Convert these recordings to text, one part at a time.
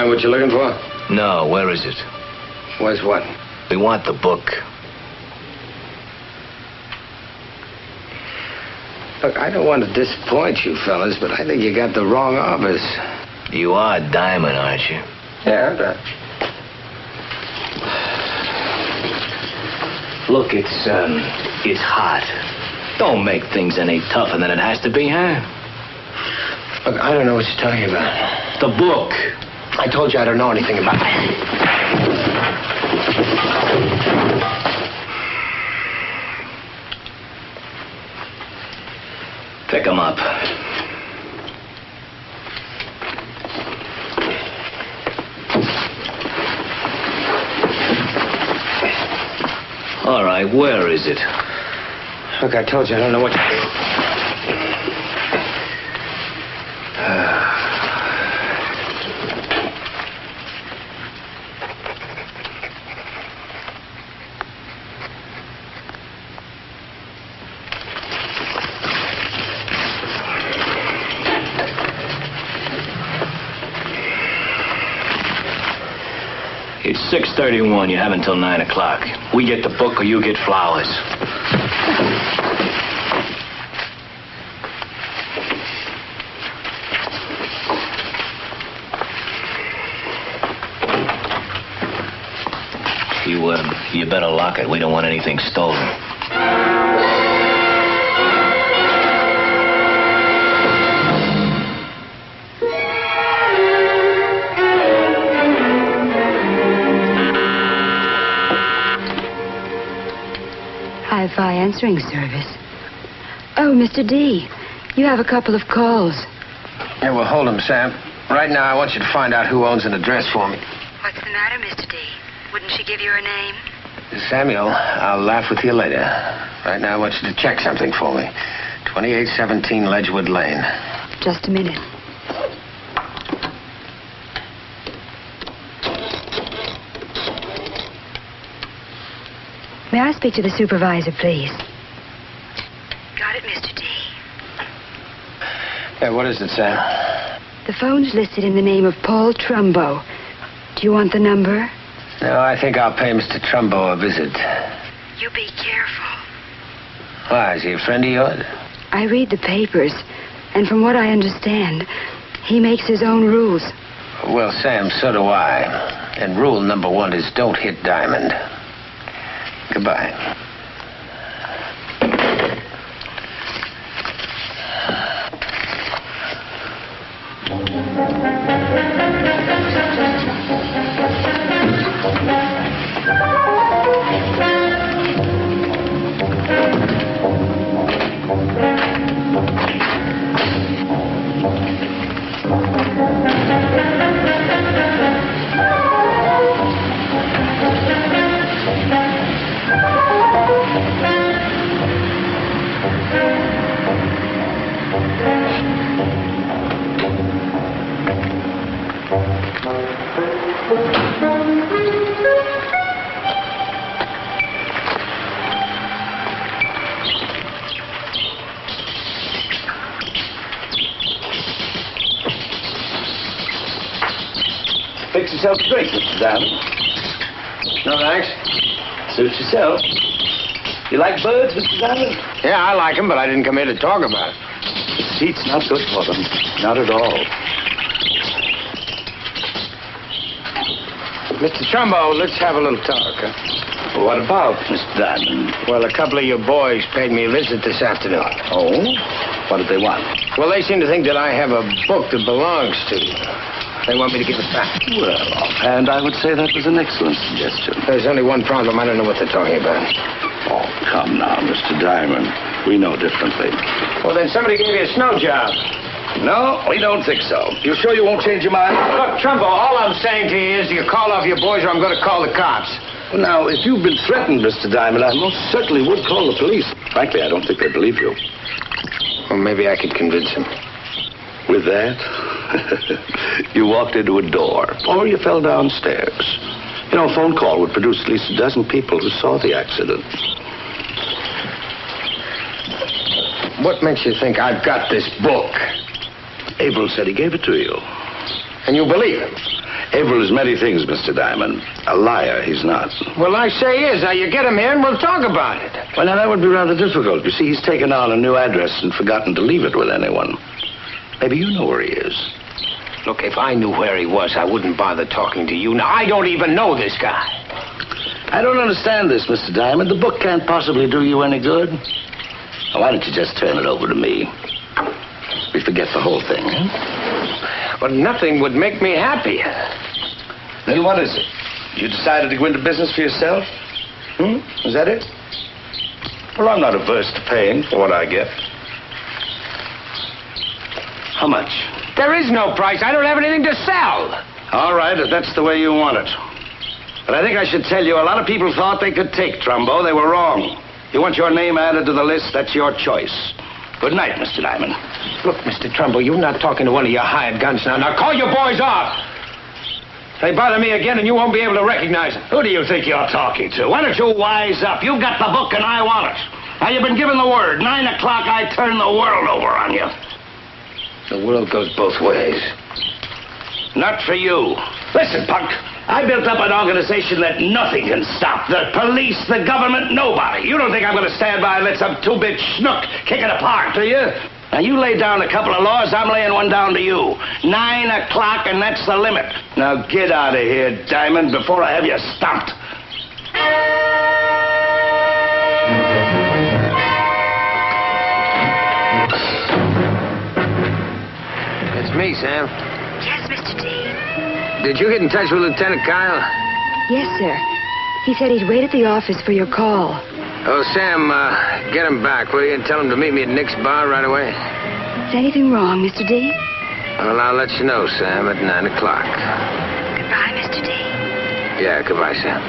find what you're looking for? No, where is it? Where's what? We want the book. Look, I don't want to disappoint you fellas, but I think you got the wrong office. You are Diamond, aren't you? Yeah, Look, it's hot. Don't make things any tougher than it has to be, huh? Look, I don't know what you're talking about. The book. I told you I don't know anything about it. Pick 'em up. All right, where is it? Look, I told you I don't know what... It's 6:31. You have until 9 o'clock. We get the book or you get flowers. You better lock it. We don't want anything stolen. Hi-Fi answering service. Oh, Mr. D, you have a couple of calls. Yeah, well, hold them, Sam. Right now, I want you to find out who owns an address for me. What's the matter, Mr. D? Wouldn't she give you her name? Samuel, I'll laugh with you later. Right now, I want you to check something for me. 2817 Ledgewood Lane. Just a minute. May I speak to the supervisor, please? Got it, Mr. D. Yeah, what is it, Sam? The phone's listed in the name of Paul Trumbo. Do you want the number? No, I think I'll pay Mr. Trumbo a visit. You be careful. Why, is he a friend of yours? I read the papers, and from what I understand, he makes his own rules. Well, Sam, so do I. And rule number 1 is don't hit Diamond. Goodbye. Fix yourself a drink, Mr. Diamond. No, thanks. Suit yourself. You like birds, Mr. Diamond? Yeah, I like him, but I didn't come here to talk about it. The seat's not good for them. Not at all. Mr. Trumbo, let's have a little talk, huh? Well, what about, Mr. Diamond? Well, a couple of your boys paid me a visit this afternoon. Oh? What did they want? Well, they seem to think that I have a book that belongs to you. They want me to give it back. Well, offhand, I would say that was an excellent suggestion. There's only one problem. I don't know what they're talking about. Oh, come now, Mr. Diamond. We know differently. Well, then somebody gave you a snow job. No, we don't think so. You sure you won't change your mind? Look, Trumbo, all I'm saying to you is you call off your boys or I'm going to call the cops. Well, now, if you've been threatened, Mr. Diamond, I most certainly would call the police. Frankly, I don't think they believe you. Well, maybe I could convince them. With that, you walked into a door, or you fell downstairs. You know, a phone call would produce at least a dozen people who saw the accident. What makes you think I've got this book? Abel said he gave it to you. And you believe him? Averill is many things, Mr. Diamond. A liar, he's not. Well, I say he is. Now, you get him here and we'll talk about it. Well, now, that would be rather difficult. You see, he's taken on a new address and forgotten to leave it with anyone. Maybe you know where he is. Look, if I knew where he was, I wouldn't bother talking to you. Now, I don't even know this guy. I don't understand this, Mr. Diamond. The book can't possibly do you any good. Now, why don't you just turn it over to me? We forget the whole thing, huh? But nothing would make me happier. Then what is it? You decided to go into business for yourself? Is that it? Well, I'm not averse to paying for what I get. How much? There is no price. I don't have anything to sell. All right, if that's the way you want it. But I think I should tell you, a lot of people thought they could take Trumbo. They were wrong. You want your name added to the list, that's your choice. Good night, Mr. Diamond. Look, Mr. Trumbo, you're not talking to one of your hired guns now. Now, call your boys off. They bother me again, and you won't be able to recognize them. Who do you think you're talking to? Why don't you wise up? You got the book, and I want it. Now, you've been given the word. 9 o'clock, I turn the world over on you. The world goes both ways. Not for you. Listen, punk. I built up an organization that nothing can stop. The police, the government, nobody. You don't think I'm going to stand by and let some two-bit schnook kick it apart, do you? Now, you lay down a couple of laws, I'm laying one down to you. 9 o'clock, and that's the limit. Now, get out of here, Diamond, before I have you stomped. It's me, Sam. Yes, Mr. D. Did you get in touch with Lieutenant Kyle? Yes, sir. He said he'd wait at the office for your call. Oh, Sam, get him back, will you? And tell him to meet me at Nick's bar right away. Is anything wrong, Mr. D? Well, I'll let you know, Sam, at 9 o'clock. Goodbye, Mr. D. Yeah, goodbye, Sam.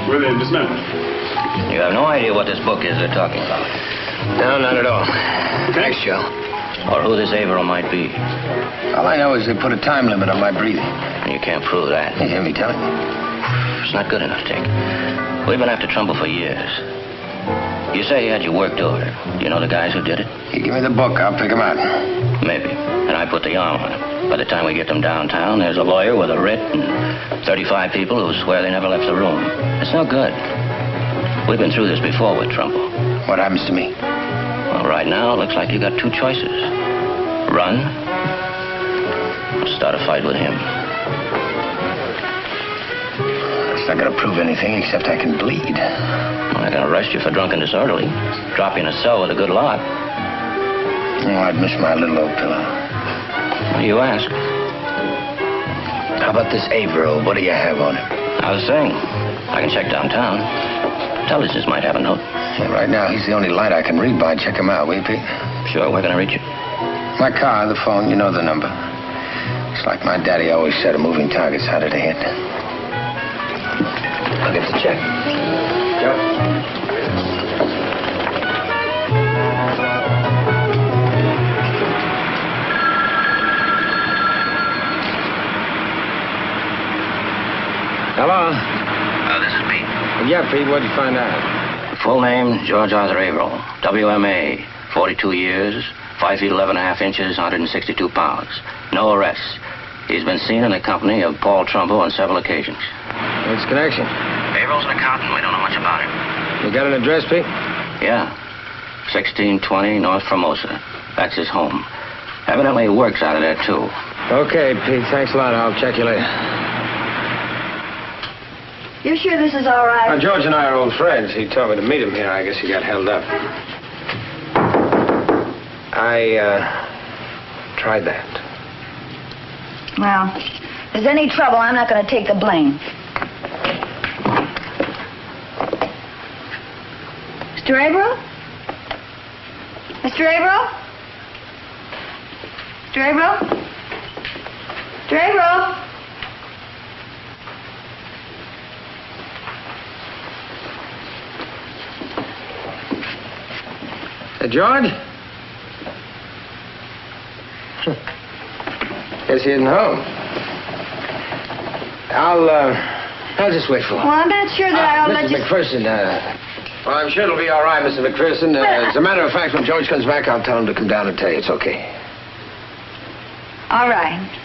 Really, dismount. You have no idea what this book is they're talking about. No, not at all. Thanks, Joe. Or who this Averill might be. All I know is they put a time limit on my breathing. And you can't prove that. You hear me tell it? It's not good enough, Dick. We've been after Trumbull for years. You say you had your work order. Do you know the guys who did it? You give me the book, I'll pick them out. Maybe. And I put the arm on it. By the time we get them downtown, there's a lawyer with a writ and 35 people who swear they never left the room. It's no good. We've been through this before with Trumbull. What happens to me? Well, right now, it looks like you got two choices. Run, or start a fight with him. It's not going to prove anything except I can bleed. Well, they're going to arrest you for drunken disorderly. Drop you in a cell with a good lot. Oh, I'd miss my little old pillow. You ask. How about this Averill? What do you have on him? I was saying, I can check downtown. Intelligence might have a note. Yeah, right now, he's the only light I can read by. Check him out, will you, Pete? Sure, we're going to reach you. My car, the phone, you know the number. It's like my daddy always said, a moving target's harder to hit. I'll get the check. Hello? This is Pete. Yeah, Pete, what'd you find out? Full name, George Arthur Averill. WMA, 42 years, 5 feet 11 and a half inches, 162 pounds. No arrests. He's been seen in the company of Paul Trumbo on several occasions. What's the connection? Averill's an accountant. We don't know much about him. You got an address, Pete? Yeah. 1620 North Formosa. That's his home. Evidently he works out of there, too. Okay, Pete, thanks a lot. I'll check you later. You're sure this is all right? George and I are old friends. He told me to meet him here. I guess he got held up. I tried that. Well, if there's any trouble, I'm not going to take the blame. Mr. Averill? Mr. Averill? Mr. Averill? Mr. Averill? George? Guess he isn't home. I'll just wait for him. Well, I'm not sure that I'll let Mrs. you... McPherson, well, I'm sure it'll be all right, Mrs. McPherson. As a matter of fact, when George comes back, I'll tell him to come down and tell you it's okay. All right.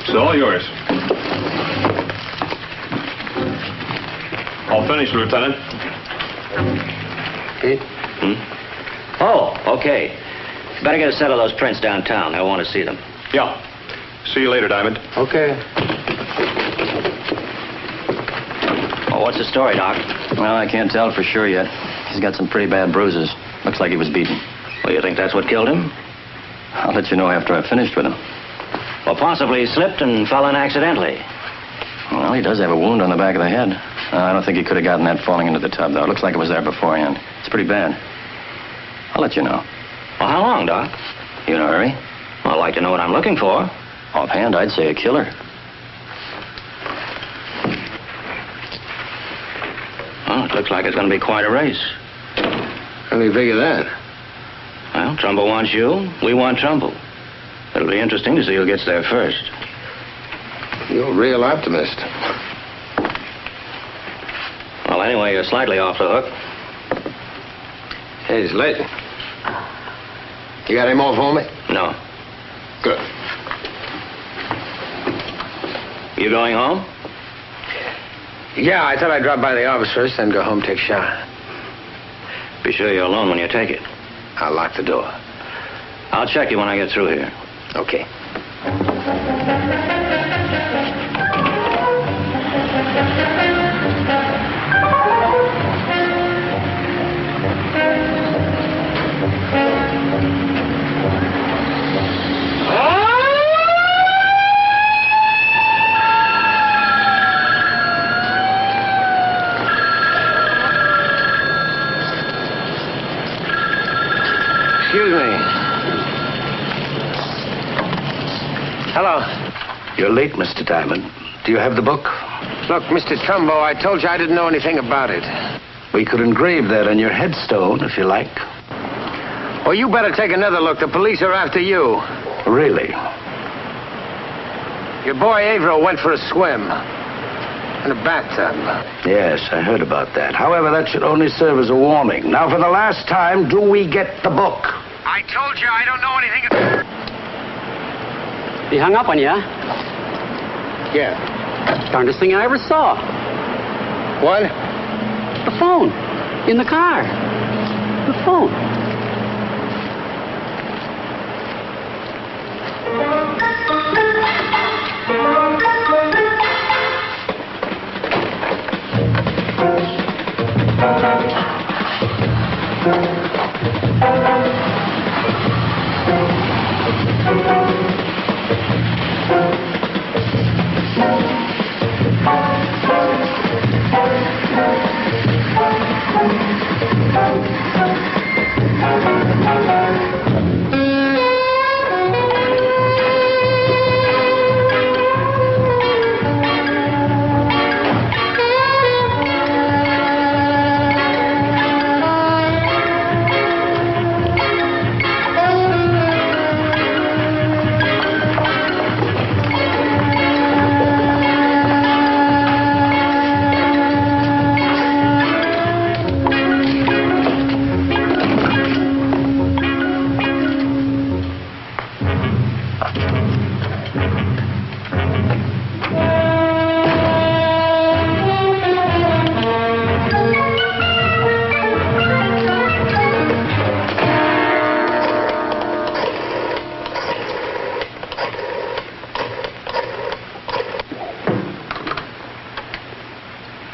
It's all yours. All finished, Lieutenant. Pete? Oh, okay. Better get a set of those prints downtown. I want to see them. Yeah. See you later, Diamond. Okay. Oh, what's the story, Doc? Well, I can't tell for sure yet. He's got some pretty bad bruises. Looks like he was beaten. Well, you think that's what killed him? I'll let you know after I've finished with him. Well, possibly he slipped and fell in accidentally. Well, he does have a wound on the back of the head. I don't think he could have gotten that falling into the tub, though. It looks like it was there beforehand. It's pretty bad. I'll let you know. Well, how long, Doc? You in a hurry? Well, I'd like to know what I'm looking for. Offhand, I'd say a killer. Well, it looks like it's going to be quite a race. How do you figure that? Well, Trumbull wants you. We want Trumbull. It'll be interesting to see who gets there first. You're a real optimist. Well, anyway, you're slightly off the hook. Hey, it's late. You got any more for me? No. Good. You going home? Yeah, I thought I'd drop by the office first, then go home, take a shower. Be sure you're alone when you take it. I'll lock the door. I'll check you when I get through here. Okay. Excuse me. Hello. You're late, Mr. Diamond. Do you have the book? Look, Mr. Trumbo, I told you I didn't know anything about it. We could engrave that on your headstone, if you like. Well, you better take another look. The police are after you. Really? Your boy Averill went for a swim. In a bathtub. Yes, I heard about that. However, that should only serve as a warning. Now, for the last time, do we get the book? I told you I don't know anything. He hung up on you, huh? Yeah. Darndest thing I ever saw. What? The phone. In the car. The phone.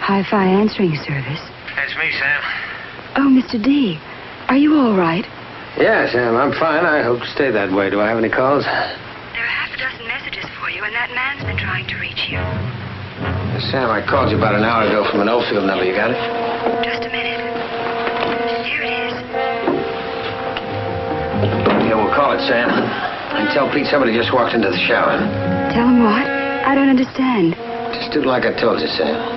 Hi-Fi answering service. That's me, Sam. Oh, Mr. D, are you all right? Yeah, Sam, I'm fine. I hope to stay that way. Do I have any calls? There are half a dozen messages for you, and that man's been trying to reach you. Sam, I called you about an hour ago from an Oldfield number. You got it? Just a minute. Here it is. Yeah, we'll call it, Sam. And tell Pete somebody just walked into the shower. Tell him what? I don't understand. Just do like I told you, Sam.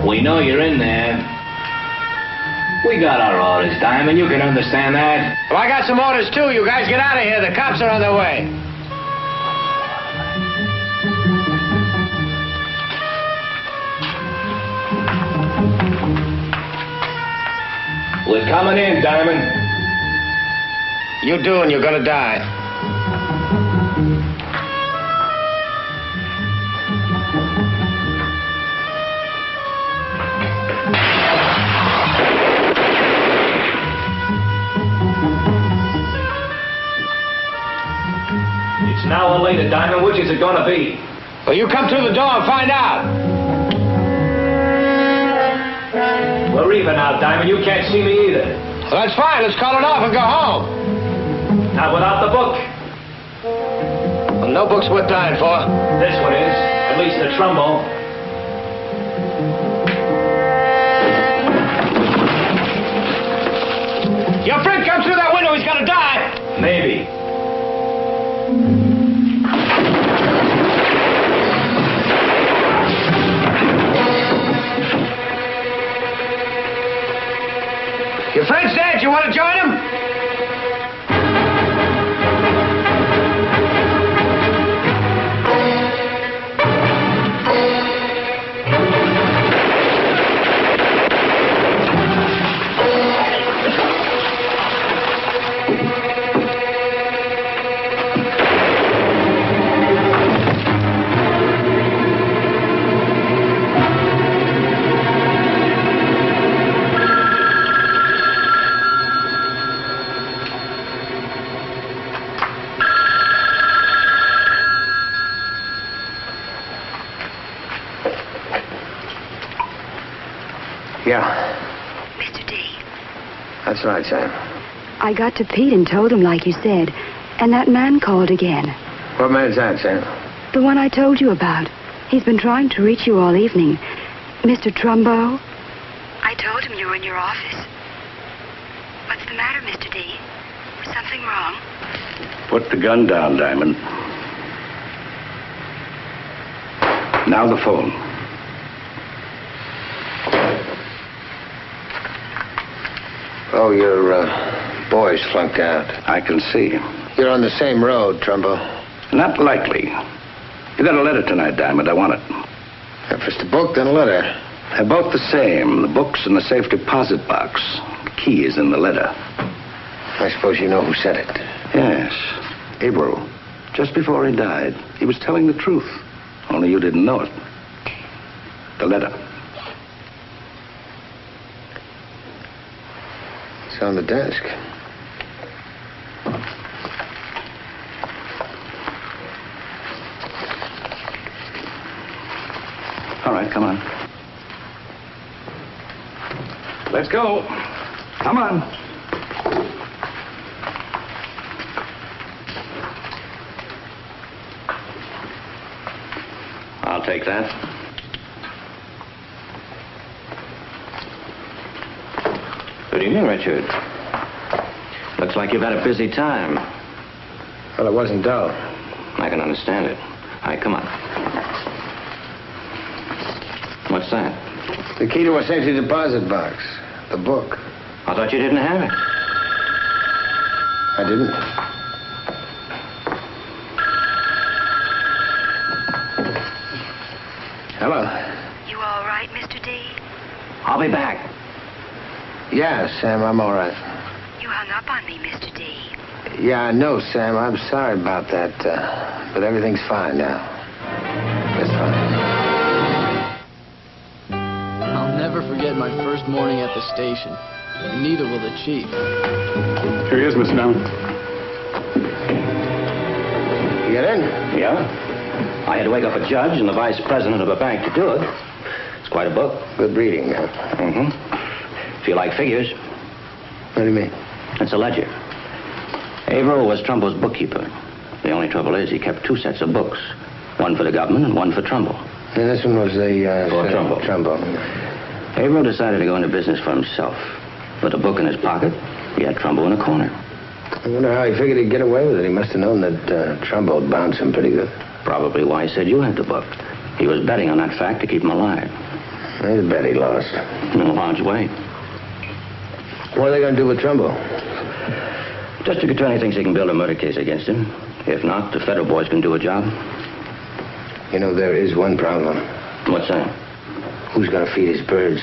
We know you're in there. We got our orders, Diamond. You can understand that. Well, I got some orders, too. You guys get out of here. The cops are on their way. We're coming in, Diamond. You do, and you're gonna die. It's now or later, Diamond. Which is it gonna be? Well, you come through the door and find out. We're even out, Diamond. You can't see me either. Well, that's fine. Let's call it off and go home. Not without the book. Well, no book's worth dying for. This one is. At least the Trumbo. Your friend comes through that window. He's gonna die. Maybe. Your friend's dead. You want to join him? Yeah, Mr. D, that's right, Sam. I got to Pete and told him like you said, and that man called again. What man's that, Sam? The one I told you about. He's been trying to reach you all evening. Mr. Trumbo? I told him you were in your office. What's the matter, Mr. D? Is something wrong? Put the gun down, Diamond. Now the phone. Oh, your boys flunked out. I can see. You're on the same road, Trumbo. Not likely. You got a letter tonight, Diamond. I want it. If it's the book, then a letter. They're both the same. The book's in the safe deposit box. The key is in the letter. I suppose you know who sent it. Yes. April. Just before he died, he was telling the truth. Only you didn't know it. The letter. It's on the desk. All right, come on. Let's go. Come on. I'll take that. Good evening, Richard. Looks like you've had a busy time. Well, it wasn't dull. I can understand it. All right, come on. What's that? The key to a safety deposit box. The book. I thought you didn't have it. I didn't. Hello. You all right, Mr. D? I'll be back. Yeah, Sam, I'm all right. You hung up on me, Mr. D. Yeah, I know, Sam. I'm sorry about that. But everything's fine now. It's fine. I'll never forget my first morning at the station. And neither will the chief. Here he is, Mr. Diamond. You get in? Yeah? I had to wake up a judge and the vice president of a bank to do it. It's quite a book. Good reading, man. Mm-hmm. If you like figures, What do you mean? it's a ledger. Averill was Trumbo's bookkeeper. The only trouble is he kept two sets of books. One for the government and one for Trumbo. And this one was the... For Trumbo. Trumbo. Averill decided to go into business for himself. With a book in his pocket, he had Trumbo in a corner. I wonder how he figured he'd get away with it. He must have known that Trumbo would bounce him pretty good. Probably why he said you had the book. He was betting on that fact to keep him alive. I bet he lost. In a large way. What are they going to do with Trumbo? District Attorney thinks he can build a murder case against him. If not, the federal boys can do a job. You know, there is one problem. What's that? Who's going to feed his birds?